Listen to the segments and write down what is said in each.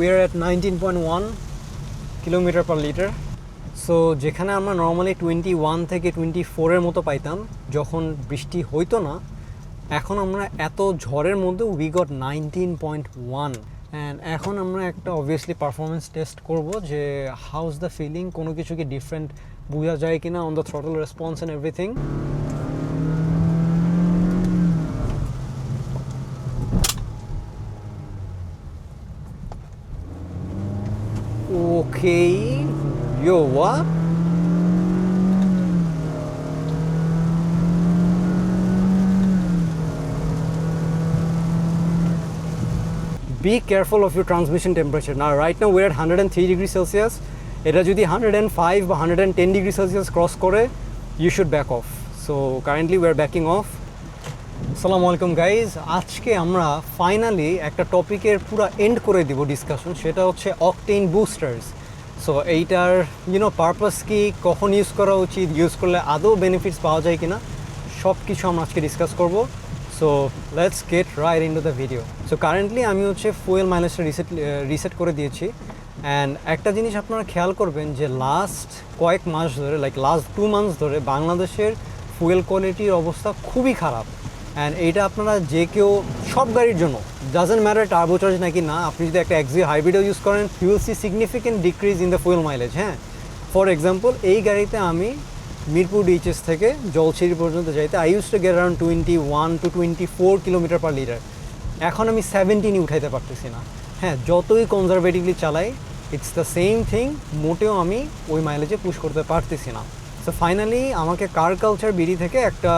we are at 19.1 kilometre per litre. So যেখানে আমরা normally 21 থেকে 24-এর মতো পাইতাম যখন বৃষ্টি হইতো না, এখন আমরা এত ঝড়ের মধ্যে উই গট 19.1। অ্যান্ড এখন আমরা একটা অবভিয়াসলি পারফরমেন্স টেস্ট করব যে হাউজ দ্য ফিলিং, কোনো কিছু কি ডিফারেন্ট বোঝা যায় কিনা on the throttle response and everything. Okay, yo, what? Be careful of your transmission temperature. Now, right now we're at 103 degrees Celsius. এটা যদি 105 বা 110 degrees Celsius ক্রস করে, you should back off. So currently we're backing off. আসসালামু আলাইকুম guys, আজকে আমরা finally একটা টপিকের পুরো এন্ড করে দিব ডিসকাশন, সেটা হচ্ছে অকটেন বুস্টার্স। সো এইটার পারপাস কি, কখন ইউজ করা উচিত, ইউজ করলে আদৌ বেনিফিটস পাওয়া যায় কিনা, সব কিছু আমরা আজকে ডিসকাস করব। So let's get right into the video. So currently আমি ফুয়েল মাইলেজটা রিসেট করে দিয়েছি। অ্যান্ড একটা জিনিস আপনারা খেয়াল করবেন যে লাস্ট কয়েক মাস ধরে, লাস্ট 2 মান্থস ধরে বাংলাদেশের ফুয়েল কোয়ালিটির অবস্থা খুবই খারাপ। অ্যান্ড এইটা আপনারা যে কেউ সব গাড়ির জন্য, ডাজেন্ট ম্যাটার টার্বো চার্জ নাকি না, আপনি যদি একটা এক্সি হাইব্রিডও ইউজ করেন, you will see significant decrease in the fuel mileage. হ্যাঁ, ফর এক্সাম্পল এই গাড়িতে আমি মিরপুর ডিএইচএস থেকে জলছিরি পর্যন্ত যাইতে I use to get around 21 to 24 kilometre per litre. এখন আমি 17 উঠাইতে পারতেছি না। হ্যাঁ, যতই কনজারভেটিভলি চালাই, ইটস দ্য সেম থিং, মোটেও আমি ওই মাইলেজে পুশ করতে পারতেছি না। সো ফাইনালি আমাকে কার কালচার বিডি থেকে একটা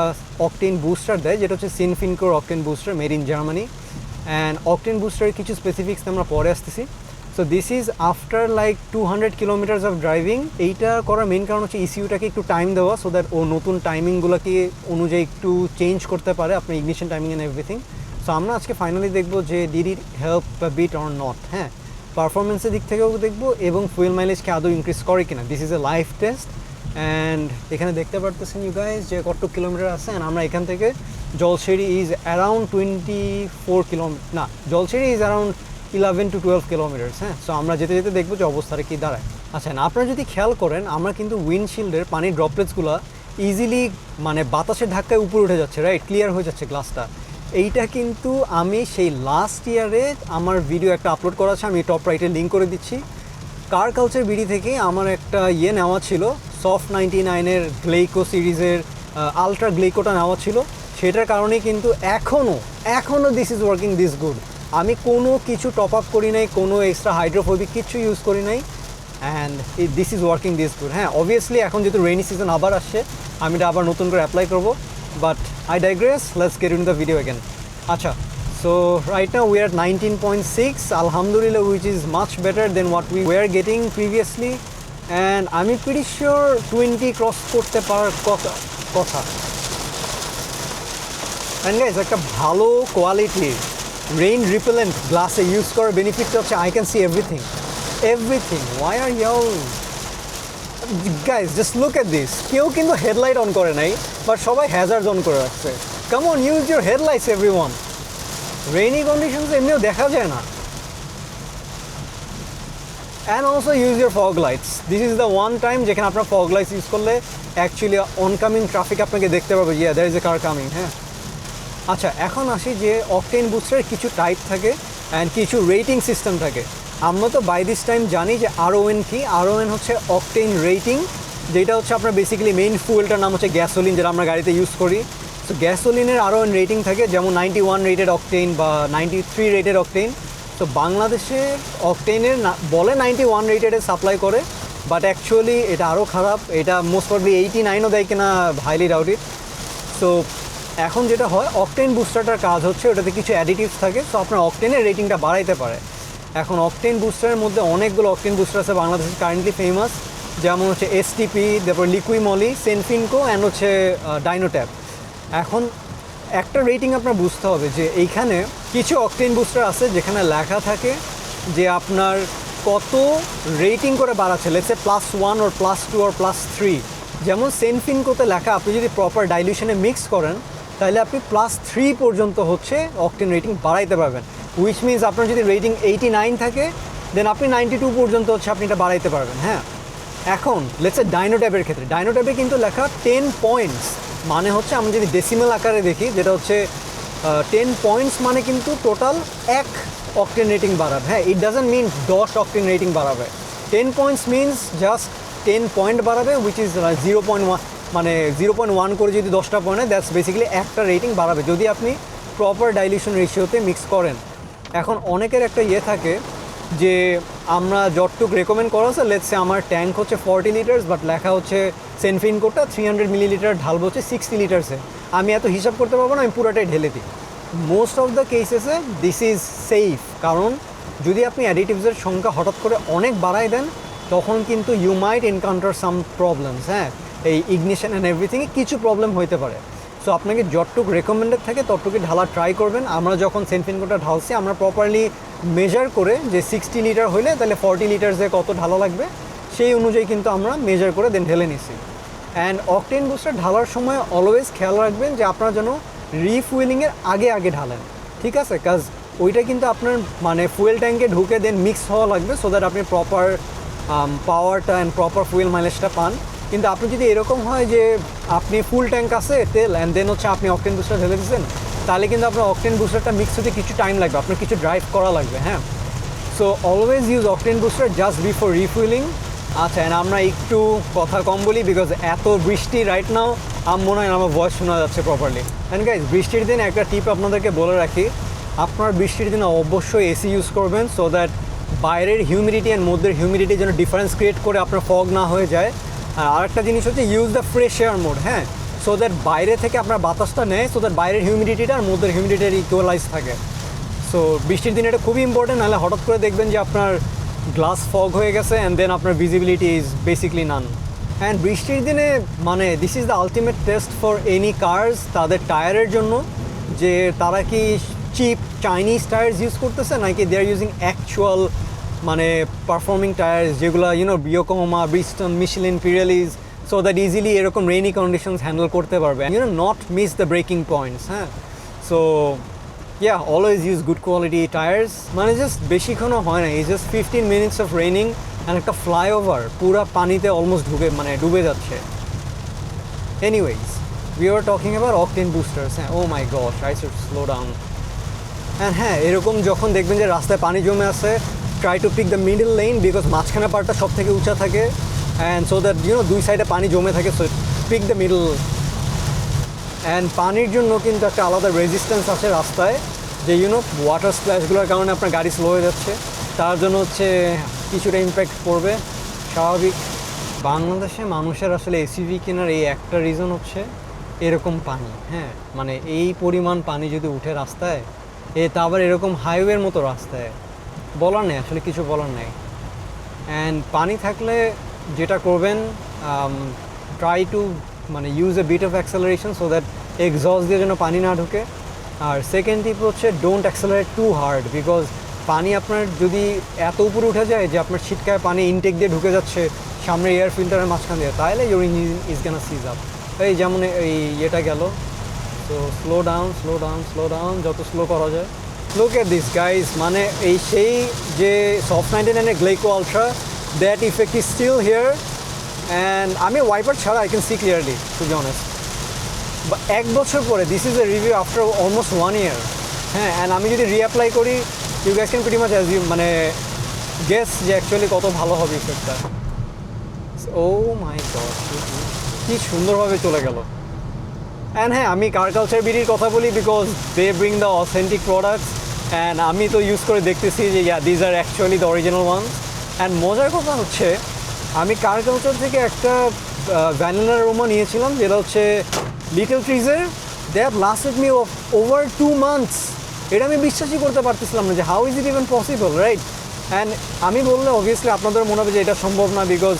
অকটেন বুস্টার দেয়, যেটা হচ্ছে সিনফিনকোর octane booster, made in Germany. And octane বুস্টারের কিছু স্পেসিফিক্স আমরা পরে আসতেছি। So this is after 200 kilometers of driving. এইটা করার মেন কারণ হচ্ছে ইসিউটাকে একটু টাইম দেওয়া, সো দ্যাট ও নতুন টাইমিংগুলোকে অনুযায়ী একটু চেঞ্জ করতে পারে, আপনার ignition timing and everything. So আমরা আজকে ফাইনালি দেখবো যে did it help bit or not. হ্যাঁ, পারফরমেন্সের দিক থেকেও দেখবো এবং ফুয়েল মাইলেজকে আদৌ ইনক্রিজ করে কিনা। This is A live test. And এখানে দেখতে পারতেছেন ইউ গাইজ যে কত কিলোমিটার আছে। অ্যান্ড আমরা এখান থেকে জলছিরি ইজ অ্যারাউন্ড 24 কিলোমিটার, না, Jolshiri is around 11 to 12 kilometres. হ্যাঁ, সো আমরা যেতে যেতে দেখবো যে অবস্থাটা কী দাঁড়ায়। আচ্ছা, না, আপনারা যদি খেয়াল করেন, আমরা কিন্তু উইন্ডশিল্ডের পানির ড্রপলেটসগুলো ইজিলি বাতাসের ধাক্কায় উপরে উঠে যাচ্ছে, রাইট, ক্লিয়ার হয়ে যাচ্ছে গ্লাসটা। এইটা কিন্তু আমি সেই লাস্ট ইয়ারে আমার ভিডিও একটা আপলোড করা আছে, আমি টপ রাইটে লিঙ্ক করে দিচ্ছি। কার কালচার বিডি থেকে আমার একটা নেওয়া ছিল, সফট 99-এর গ্লেইকো সিরিজের আলট্রা গ্লেইকোটা নেওয়া ছিল। সেটার কারণেই কিন্তু এখনও this is working this good. আমি কোনো কিছু টপ আপ করি নাই, কোনো এক্সট্রা হাইড্রোফোবিক কিছু ইউজ করি নাই, and this is working this good. হ্যাঁ, অবভিয়াসলি এখন যেহেতু রেইনি সিজন আবার আসছে, আমি এটা আবার নতুন করে অ্যাপ্লাই করবো, but I digress, let's get into the video again. আচ্ছা, so right now we are at 19.6, alhamdulillah, which is much better than what we were getting previously, and I'm pretty sure 20 cross করতে পারার কথা। And guys, একটা ভালো quality rain repellent গ্লাসে use করার বেনিফিটটা হচ্ছে I can see everything. Why are y'all guys, just look at this. কেউ কিন্তু হেডলাইট অন করে নাই, বাট সবাই হ্যাজার্ড অন করে রাখছে। Come on, use your headlights everyone. Rainy conditions এমনিও দেখা যায় না। And also use your fog lights. This is the one time যেখানে আপনার ফগ লাইটস ইউজ করলে অ্যাকচুয়ালি অনকামিং ট্রাফিক আপনাকে দেখতে পাবে, there is a car coming. হ্যাঁ, আচ্ছা, এখন আসি যে অকটেন বুস্টারের কিছু টাইপ থাকে অ্যান্ড কিছু রেটিং সিস্টেম থাকে। আমরা তো বাই দিস টাইম জানি যে RON কি। RON হচ্ছে অকটেন রেটিং, যেটা হচ্ছে আপনার বেসিক্যালি মেইন ফুয়েলটার নাম হচ্ছে গ্যাসোলিন, যেটা আমরা গাড়িতে ইউজ করি। সো গ্যাসোলিনের RON রেটিং থাকে, যেমন 91 রেটেড অকটেন বা 93 রেটেড অকটেন। তো বাংলাদেশে অকটেনের বলে 91 রেটেডে সাপ্লাই করে, বাট অ্যাকচুয়ালি এটা আরও খারাপ। এটা মোস্ট প্রবলি 89ও দেয় কিনা, হাইলি ডাউট ইট। সো এখন যেটা হয়, অকটেন বুস্টারটার কাজ হচ্ছে ওটাতে কিছু অ্যাডিটিভস থাকে, সো আপনার অকটেনের রেটিংটা বাড়াইতে পারে। এখন অকটেন বুস্টারের মধ্যে অনেকগুলো অকটেন বুস্টার আছে বাংলাদেশে কারেন্টলি ফেমাস, যেমন হচ্ছে STP, তারপর লিকুইমলি, সেনফিনকো অ্যান্ড হচ্ছে ডাইনোট্যাপ। এখন একটা রেটিং আপনার বুঝতে হবে যে এইখানে কিছু অকটেন বুস্টার আছে যেখানে লেখা থাকে যে আপনার কত রেটিং করে বাড়াচ্ছে, লেটস সে +1 or +2 or +3। যেমন সেনফিনকোতে লেখা, আপনি যদি প্রপার ডাইলিউশনে মিক্স করেন তাহলে আপনি +3 পর্যন্ত হচ্ছে অকটেন রেটিং বাড়াইতে পারবেন। উইচ মিনস আপনার যদি রেটিং 89 থাকে, দেন আপনি 92 পর্যন্ত হচ্ছে আপনি এটা বাড়াইতে পারবেন। হ্যাঁ, এখন লেটস সে ডাইনো ট্যাবের ক্ষেত্রে, ডাইনো ট্যাবে কিন্তু লেখা 10 পয়েন্টস, মানে হচ্ছে আমি যদি ডেসিমেল আকারে দেখি, যেটা হচ্ছে 10 পয়েন্টস মানে কিন্তু টোটাল 1 অক্টেন রেটিং বাড়াবে। হ্যাঁ, it doesn't mean 10 octane rating বাড়াবে। 10 পয়েন্টস মিনস জাস্ট 10 পয়েন্ট বাড়াবে, উইচ ইজ 0.1, মানে 0.1 করে যদি 10টা পয়েন্ট হয়, দ্যাটস বেসিক্যালি একটা রেটিং বাড়াবে যদি আপনি প্রপার ডাইলিউশন রেশিওতে মিক্স করেন। এখন অনেকের একটা ইয়ে থাকে যে আমরা যতটুকু রেকমেন্ড করা আছে, লেটস সে আমার ট্যাঙ্ক হচ্ছে 40 লিটার্স, বাট লেখা হচ্ছে সেনফিনকোটা 300 মিলিলিটার ঢালবো হচ্ছে 60 লিটার্সে, আমি এত হিসাব করতে পারবো না, আমি পুরোটাই ঢেলে দিই। মোস্ট অফ দ্য কেসেসে দিস ইজ সেফ, কারণ যদি আপনি অ্যাডিটিভসের সংখ্যা হঠাৎ করে অনেক বাড়াই দেন, তখন কিন্তু you might encounter some problems. হ্যাঁ, এই ইগনিশন অ্যান্ড এভরিথিংয়ে কিছু প্রবলেম হইতে পারে। সো আপনাকে যতটুকু রেকমেন্ডেড থাকে ততটুকু ঢালা ট্রাই করবেন। আমরা যখন সেনফিনকোটা ঢালছি, আমরা প্রপারলি মেজার করে যে 60 লিটার হইলে তাহলে 40 লিটার্সে কত ঢালা লাগবে সেই অনুযায়ী কিন্তু আমরা মেজার করে দেন ঢেলে নিছি। অ্যান্ড অকটেন বুস্টার ঢালার সময় অলওয়েজ খেয়াল রাখবেন যে আপনারা যেন রিফুয়েলিংয়ের আগে আগে ঢালেন, ঠিক আছে? কাজ ওইটা কিন্তু আপনার মানে ফুয়েল ট্যাঙ্কে ঢুকে দেন মিক্স হওয়া লাগবে, সো দ্যাট আপনি প্রপার পাওয়ারটা অ্যান্ড প্রপার ফুয়েল মাইলেজটা পান। কিন্তু আপনি যদি এরকম হয় যে আপনি ফুল ট্যাঙ্ক আছে তেল অ্যান্ড দেন হচ্ছে আপনি অকটেন বুস্টার ঢেলে দিচ্ছেন, তাহলে কিন্তু আপনার অকটেন বুস্টারটা মিক্স হতে কিছু টাইম লাগবে, আপনার কিছু ড্রাইভ করা লাগবে। হ্যাঁ, so always use octane booster just before refuelling. আচ্ছা, অ্যান্ড আমরা একটু কথা কম বলি বিকজ এত বৃষ্টি রাইট নাও, মনে হয় আমার ভয়েস শোনা যাচ্ছে প্রপারলি। অ্যান্ড গাইজ, বৃষ্টির দিন একটা টিপ আপনাদেরকে বলে রাখি, আপনার বৃষ্টির দিনে অবশ্যই এসি ইউজ করবেন, সো দ্যাট বাইরের হিউমিডিটি অ্যান্ড মধ্যের হিউমিডিটি যেন ডিফারেন্স ক্রিয়েট করে আপনার ফগ না হয়ে যায়। আর আরেকটা জিনিস হচ্ছে use the fresh air mode. হ্যাঁ, সো দ্যাট বাইরে থেকে আপনার বাতাসটা নেয়, সো দ্যাট বাইরের হিউমিডিটিটা আর মধ্যের হিউমিডিটির ইকুয়ালাইজ থাকে। সো বৃষ্টির দিনে এটা খুবই ইম্পর্টেন্ট, নাহলে হঠাৎ করে দেখবেন যে আপনার গ্লাস ফগ হয়ে গেছে অ্যান্ড দেন আপনার visibility is basically none. And বৃষ্টির দিনে মানে this is the ultimate test for any cars, তাদের টায়ারের জন্য, যে তারা কি চিপ চাইনিজ টায়ার্স ইউজ করতেছে নাকি দে আর ইউজিং অ্যাকচুয়াল মানে পারফর্মিং টায়ার্স, যেগুলো Yokohama, Bridgestone, Michelin, Pirellis, so that easily এরকম রেইনি কন্ডিশনস হ্যান্ডেল করতে পারবে, not miss the braking points. হ্যাঁ, so yeah, always use good quality tires. মানে just বেশিক্ষণও হয় না, এই just 15 minutes of raining and একটা ফ্লাইওভার পুরা পানিতে অলমোস্ট ডুবে যাচ্ছে। Anyways, we were talking about octane boosters. Oh my gosh, I should slow down. And হ্যাঁ, এরকম যখন দেখবেন যে রাস্তায় পানি জমে আছে, try to pick the middle lane because মাঝখানে পার্টটা সব থেকে উঁচা থাকে, and so that দুই সাইডে পানি জমে থাকে, so pick the middle. And পানির জন্য কিন্তু একটা আলাদা রেজিস্ট্যান্স আছে রাস্তায়, যে ওয়াটার স্প্ল্যাশগুলোর কারণে আপনার গাড়ি স্লো হয়ে যাচ্ছে, তার জন্য হচ্ছে কিছুটা ইম্প্যাক্ট পড়বে, স্বাভাবিক। বাংলাদেশে মানুষের আসলে এসইভি কেনার এই একটা রিজন হচ্ছে এরকম পানি। হ্যাঁ, মানে এই পরিমাণ পানি যদি উঠে রাস্তায়, তা আবার এরকম হাইওয়ের মতো রাস্তায়, বলার নেই, আসলে কিছু বলার নেই। অ্যান্ড পানি থাকলে যেটা করবেন, ট্রাই টু মানে use a bit of acceleration so that exhaust দিয়ে যেন পানি না ঢুকে। আর সেকেন্ড টিপ হচ্ছে don't accelerate too hard, because পানি আপনার যদি এত উপরে উঠে যায় যে আপনার ছিটকায় পানি ইনটেক দিয়ে ঢুকে যাচ্ছে সামনে এয়ার ফিল্টারের মাঝখান দিয়ে, তাহলে your engine is gonna seize up. এই যেমন এই ইয়েটা গেল, তো slow down slow down slow down, যত স্লো করা যায়। লুক এট দিস গাইজ, মানে এই সেই যে soft 99 Glaco ultra, that effect is still here. And আমি ওয়াইপার ছাড়া I can see clearly, to be honest. বা 1 বছর পরে, this is a review after almost 1 year। হ্যাঁ, অ্যান্ড আমি যদি রিঅ্যাপ্লাই করি, you guess can pretty much assume, মানে গেস যে অ্যাকচুয়ালি কত ভালো হবে ইফেক্টটা। ও মাই গড, কি সুন্দরভাবে চলে গেল। অ্যান্ড হ্যাঁ, আমি কার কালচার বিডির কথা বলি because they bring the authentic products, and আমি তো ইউজ করে দেখতেছি যে these are actually the original ones. And মজার কথা হচ্ছে, আমি কার কালচার থেকে একটা ভ্যানিলা রোমা নিয়েছিলাম, যেটা হচ্ছে লিটল ট্রিজের। They have lasted me over 2 months। এটা আমি বিশ্বাসই করতে পারতেছিলাম না যে how is it even possible, right? And আমি বললে অবভিয়াসলি আপনাদের মনে হবে যে এটা সম্ভব না, বিকজ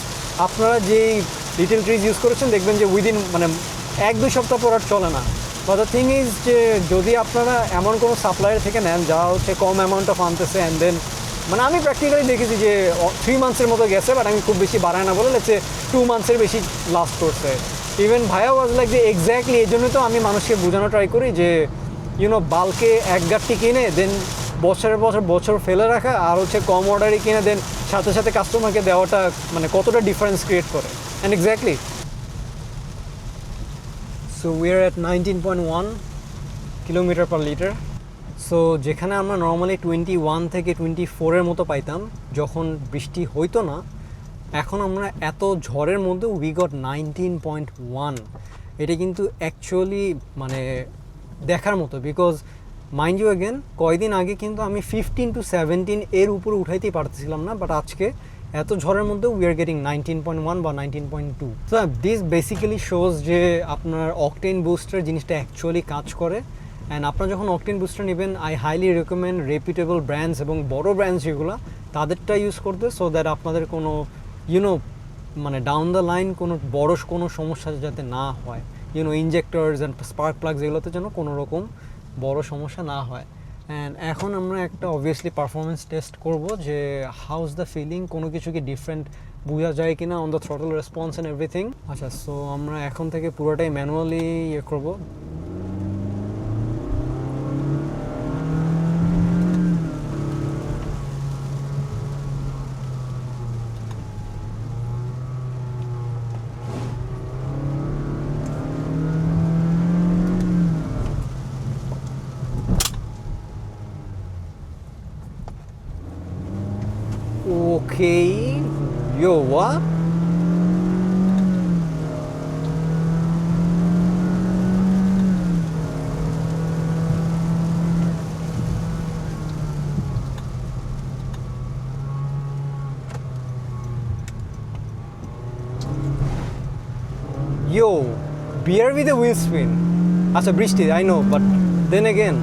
আপনারা যেই লিটল ট্রিজ ইউজ করেছেন দেখবেন যে উইদিন মানে 1-2 সপ্তাহ পর আর চলে না। বাট দ্য থিং ইজ যে যদি আপনারা এমন কোনো সাপ্লায়ার থেকে নেন যা হচ্ছে কম অ্যামাউন্ট অফ আনতেছে, অ্যান্ড দেন মানে আমি প্র্যাকটিক্যালি দেখেছি যে 3 months মতো গেছে, বাট আমি খুব বেশি বাড়ায় না বলে লেটসে 2 months বেশি লাস্ট করছে। ইভেন ভাইয়া ওয়াজ লাইক যে এক্স্যাক্টলি এই জন্য তো আমি মানুষকে বোঝানো ট্রাই করি যে বাল্কে 1 গাঁটটি কিনে দেন বছরের বছর ফেলে রাখা আর হচ্ছে কম অর্ডারে কিনে দেন সাথে সাথে কাস্টমারকে দেওয়াটা মানে কতটা ডিফারেন্স ক্রিয়েট করে। And exactly so we are at 19.1 kilometre per litre. So যেখানে আমরা নর্মালি 21 থেকে 24-এর মতো পাইতাম যখন বৃষ্টি হইতো না, এখন আমরা এত ঝড়ের মধ্যে উই গট 19.1। এটা কিন্তু অ্যাকচুয়ালি মানে দেখার মতো, বিকজ মাইন্ড ইউ অ্যাগেন কয়দিন আগে কিন্তু আমি 15 to 17 এর উপরে উঠাইতেই পারতেছিলাম না, বাট আজকে এত ঝড়ের মধ্যে উই আর গেটিং 19.1 বা 19.2। সো দিস বেসিক্যালি শোজ যে আপনার অকটেন বুস্টার জিনিসটা অ্যাকচুয়ালি কাজ করে। অ্যান্ড আপনারা যখন অকটেন বুস্টার নেবেন, I highly recommend reputable brands এবং বড় ব্র্যান্ডস যেগুলো তাদেরটা ইউজ করতে, সো দ্যাট আপনাদের কোনো মানে ডাউন দ্য লাইন কোনো সমস্যা যাতে না হয়, ইনজেক্টরস অ্যান্ড স্পার্ক প্লাগস এগুলোতে যেন কোনো রকম বড় সমস্যা না হয়। অ্যান্ড এখন আমরা একটা অবভিয়াসলি পারফরমেন্স টেস্ট করব যে হাউজ দ্য ফিলিং, কোনো কিছু কি ডিফারেন্ট বোঝা যায় কিনা on the throttle response and everything. আচ্ছা, সো আমরা এখন থেকে পুরোটাই ম্যানুয়ালি করবো। Okay, yo, what? Yo, beer with a wheel spin. Acha, bhrishti, I know, but then again.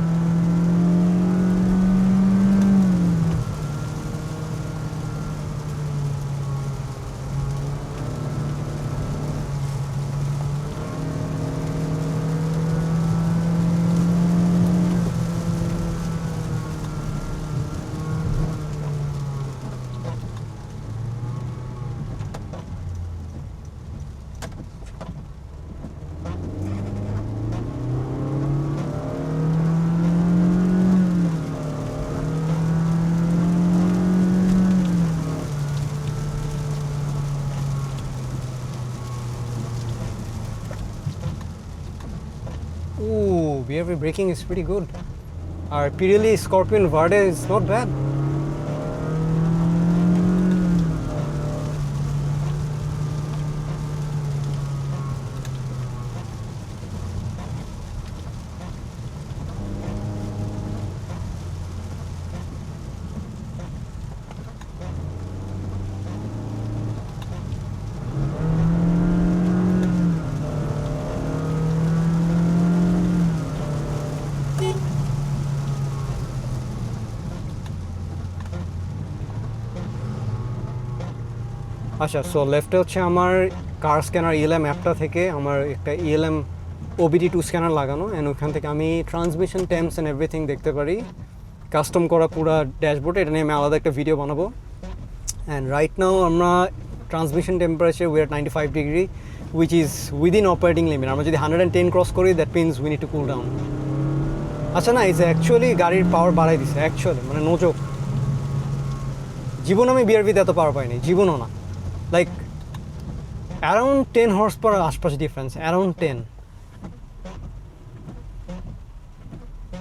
Ooh, BRV braking is pretty good. Our Pirelli Scorpion Verde is not bad. আচ্ছা, so লেফটে হচ্ছে আমার কার scanner ELM অ্যাপটা থেকে আমার একটা ELM OBD2 scanner লাগানো, and ওখান থেকে আমি ট্রান্সমিশন টাইমস অ্যান্ড এভরিথিং দেখতে পারি, কাস্টম করা পুরো ড্যাশবোর্ডে। এটা নিয়ে আমি আলাদা একটা ভিডিও বানাবো। অ্যান্ড রাইট নাও আমরা transmission temperature we are 95 degree, which is within operating limit. আমরা যদি 110 ক্রস করি, that means we need to cool down. আচ্ছা, না, ইজ অ্যাকচুয়ালি গাড়ির পাওয়ার বাড়াই দিছে অ্যাকচুয়ালি, মানে নোজোক। জীবন আমি BRVতে এত পাওয়ার পাইনি, জীবনও না। লাইক অ্যারাউন্ড 10 হর্স পাওয়ার আশপাশে ডিফারেন্স, অ্যারাউন্ড 10।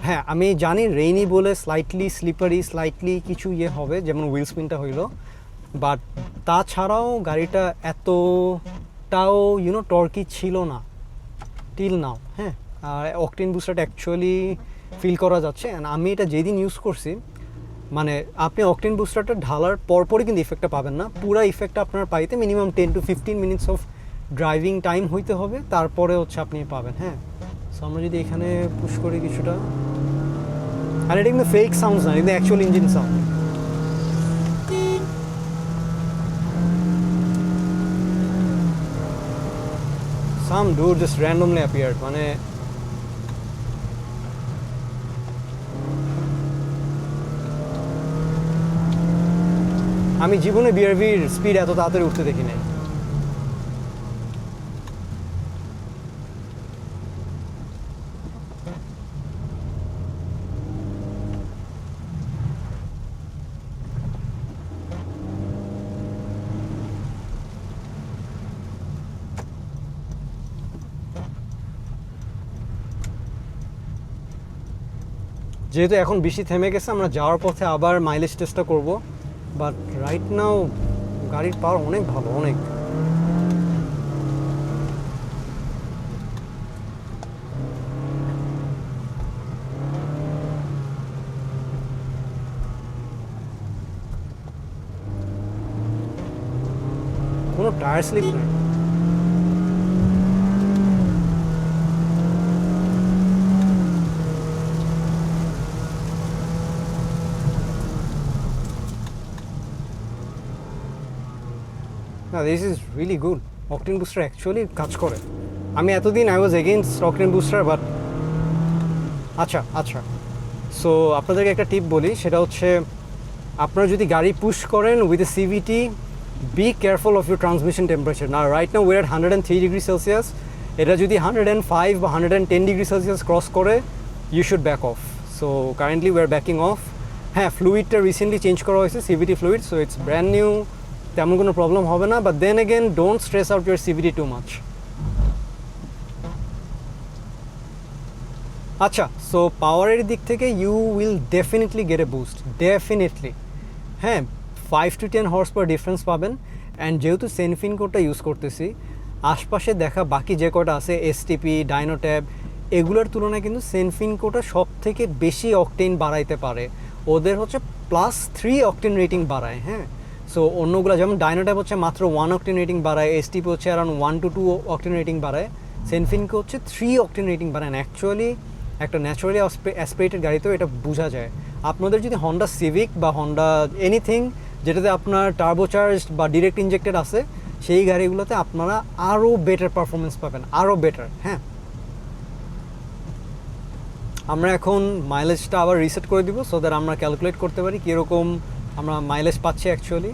হ্যাঁ, আমি জানি রেইনি বলে স্লাইটলি স্লিপারি, স্লাইটলি কিছু হবে, যেমন হুইল স্পিনটা হইলো, বাট তাছাড়াও গাড়িটা এতটাও টর্কি ছিল না টিল নাও। হ্যাঁ, আর অকটেন বুস্টারটা অ্যাকচুয়ালি ফিল করা যাচ্ছে। অ্যান্ড আমি এটা যেদিন ইউজ করছি, মানে আপনি অকটেন বুস্টারটা ঢালার পরপরই কিন্তু ইফেক্টটা পাবেন না, পুরো ইফেক্টটা আপনার পাইতে minimum 10 to 15 minutes of driving time হইতে হবে, তারপরে হচ্ছে আপনি পাবেন। হ্যাঁ, সো আমরা যদি এখানে পুশ করি কিছুটা, আর এটা কিন্তু ফেক সাউন্ডস না, এটা অ্যাকচুয়াল ইঞ্জিন সাউন্ড। সাম ডুড জাস্ট র্যান্ডমলি অ্যাপিয়ার্ড, মানে আমি জীবনে BRVর স্পিড এত তাড়াতাড়ি উঠতে দেখি নাই। যেহেতু এখন বৃষ্টি থেমে গেছে, আমরা যাওয়ার পথে আবার মাইলেজ টেস্টটা করব, বাট রাইট নাও গাড়ির পাওয়ার অনেক ভালো, অনেক। কোনো টায়ার স্লিপ নেই। না, this is really good. Octane booster actually কাজ করে। আমি এতদিন I was against octane booster, but আচ্ছা সো আপনাদেরকে একটা টিপ বলি, সেটা হচ্ছে আপনারা যদি গাড়ি পুশ করেন with a CVT, be careful of your transmission temperature. না, right now we are 103 degree Celsius. এটা যদি 105 বা 110 ডিগ্রি সেলসিয়াস ক্রস করে, you should back off. So currently we are backing off. হ্যাঁ, ফ্লুইডটা রিসেন্টলি চেঞ্জ করা হয়েছে, CVT fluid, so it's brand new, তেমন কোনো প্রবলেম হবে না। But then again, don't stress out your CVT too much. আচ্ছা, সো পাওয়ারের দিক থেকে you will definitely get a boost, definitely. হ্যাঁ, 5 to 10 হর্স পাওয়ার ডিফারেন্স পাবেন। অ্যান্ড যেহেতু সেনফিনকোটা ইউজ করতেছি, আশপাশে দেখা বাকি যে কটা আছে এসটিপি, ডাইনোট্যাব, এগুলোর তুলনায় কিন্তু সেনফিনকোটা সব থেকে বেশি অকটেন বাড়াইতে পারে। ওদের হচ্ছে +3 অকটেন রেটিং বাড়ায়। হ্যাঁ, সো অন্যগুলো যেমন ডাইনোট্যাব হচ্ছে মাত্র 1 অকটেন রেটিং বাড়ায়, এসটিপি হচ্ছে অ্যারাউন্ড 1 to 2 অকটেন রেটিং বাড়ায়, সেনফিনকো হচ্ছে 3 অকটেন রেটিং বাড়ায়। অ্যাকচুয়ালি একটা ন্যাচারালি অ্যাসপিরেটেড গাড়িতেও এটা বোঝা যায়। আপনাদের যদি হন্ডা সিভিক বা হন্ডা এনিথিং যেটাতে আপনার টার্বোচার্জড বা ডিরেক্ট ইনজেক্টেড আছে, সেই গাড়িগুলোতে আপনারা আরও বেটার পারফরমেন্স পাবেন, আরও বেটার। হ্যাঁ, আমরা এখন মাইলেজটা আবার রিসেট করে দিব, সো দ্যাট আমরা ক্যালকুলেট করতে পারি কীরকম আমরা মাইলেজ পাচ্ছি অ্যাকচুয়ালি।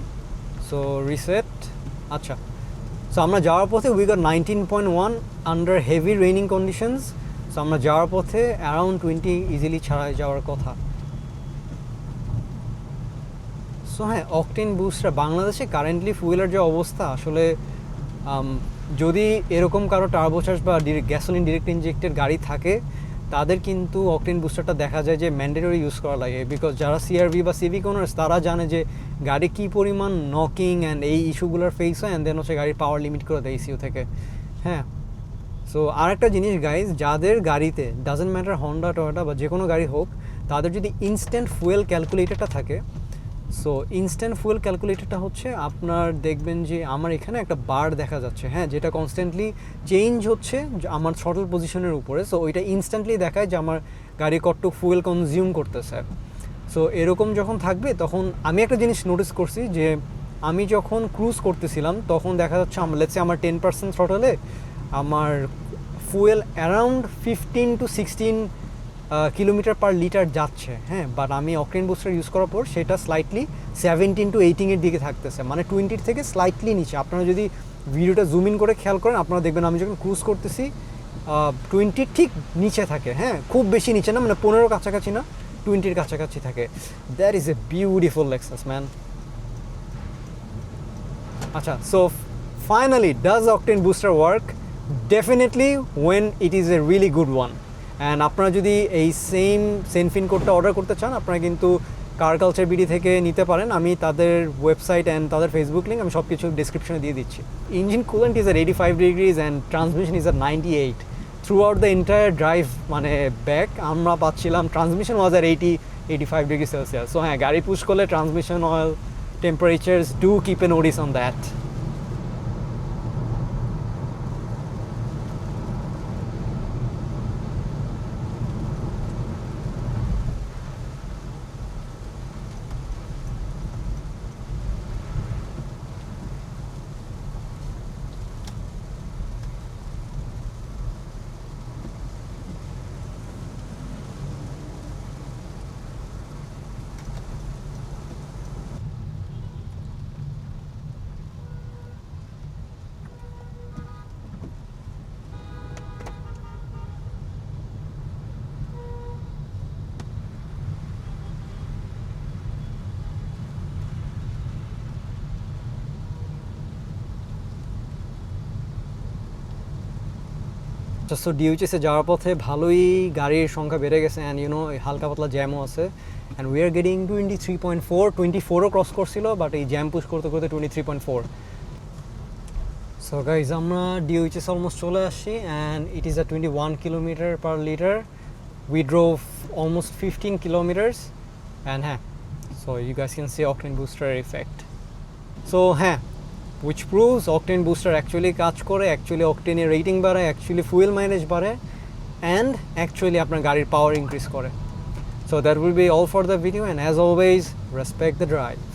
So reset. আচ্ছা, সো আমরা যাওয়ার পথে we got 19.1 under heavy raining conditions. So আমরা যাওয়ার পথে অ্যারাউন্ড 20 ইজিলি ছাড়া যাওয়ার কথা। সো হ্যাঁ, অকটেন বুস্টার বাংলাদেশে কারেন্টলি ফুয়েলের যে অবস্থা, আসলে যদি এরকম কারো টার্বোচার্জ বা গ্যাসোলিন ডিরেক্ট ইনজেক্টেড গাড়ি থাকে, তাদের কিন্তু অকটেন বুস্টারটা দেখা যায় যে ম্যান্ডেটরি ইউজ করা লাগে। বিকজ যারা সিআরভি বা সিভিক ওনার্স, তারা জানে যে গাড়ি কী পরিমাণ নকিং অ্যান্ড এই ইস্যুগুলোর ফেস হয়, অ্যান্ড দেন হচ্ছে গাড়ির পাওয়ার লিমিট করে দেয় ইসিউ থেকে। হ্যাঁ, সো আরেকটা জিনিস গাইজ, যাদের গাড়িতে ডাজেন্ট ম্যাটার হন্ডা, টয়োটা বা যে কোনো গাড়ি হোক, তাদের যদি ইনস্ট্যান্ট ফুয়েল ক্যালকুলেটরটা থাকে, সো ইনস্ট্যান্ট ফুয়েল ক্যালকুলেটরটা হচ্ছে আপনার দেখবেন যে আমার এখানে একটা বার দেখা যাচ্ছে, হ্যাঁ, যেটা কনস্ট্যান্টলি চেঞ্জ হচ্ছে আমার থ্রটল পজিশনের উপরে। সো ওইটা ইনস্ট্যান্টলি দেখায় যে আমার গাড়ি কতটুকু ফুয়েল কনজিউম করতেছে। সো এরকম যখন থাকবে, তখন আমি একটা জিনিস নোটিস করছি যে আমি যখন ক্রুজ করতেছিলাম, তখন দেখা যাচ্ছে লেটসে আমার 10% থ্রটলে আমার fuel around 15 to 16 kilometre per litre যাচ্ছে। হ্যাঁ, বাট আমি অকটেন বুস্টার ইউজ করার পর সেটা স্লাইটলি 17 to 18 দিকে থাকতেছে, মানে 20 থেকে স্লাইটলি নিচে। আপনারা যদি ভিডিওটা জুম ইন করে খেয়াল করেন, আপনারা দেখবেন আমি যখন ক্রুজ করতেছি 20 ঠিক নিচে থাকে। হ্যাঁ, খুব বেশি নিচে না, মানে 15 কাছাকাছি না, 20 কাছাকাছি থাকে। That is a beautiful Lexus man. আচ্ছা, so finally does octane booster work? Definitely when it is a really good one. And আপনারা যদি এই সেনফিনকোটা অর্ডার করতে চান, আপনারা কিন্তু কার কালচার বিডি থেকে নিতে পারেন। আমি তাদের ওয়েবসাইট অ্যান্ড তাদের ফেসবুক লিঙ্ক আমি সব কিছু ডিসক্রিপশনে দিয়ে দিচ্ছি। Engine coolant is are 85 degrees and transmission is are 98। Throughout the entire drive মানে ব্যাক আমরা পাচ্ছিলাম transmission was are 85 degree Celsius. So হ্যাঁ, গাড়ি পুশ করলে transmission oil temperatures do keep a notice on that. So ডিউএইচএসে যাওয়ার পথে ভালোই গাড়ির সংখ্যা বেড়ে গেছে অ্যান্ড ইউনো হালকা পাতলা জ্যামও আছে অ্যান্ড উই আর গেটিং 23.4 24ও ক্রস করছিল বাট এই জ্যাম পুশ করতে করতে 23.4. সো গাইজ আমরা ডিউএইচএস অলমোস্ট চলে আসছি and it is a 21 kilometer per liter. We drove almost 15 kilometers and হ্যাঁ, so you guys can see octane booster effect. So হ্যাঁ, which proves octane booster actually কাজ করে, actually octane এর rating বাড়ায়, actually fuel mileage বাড়ায় and actually আপনার গাড়ির পাওয়ার increase করে. So that will be all for the video and as always respect the drive.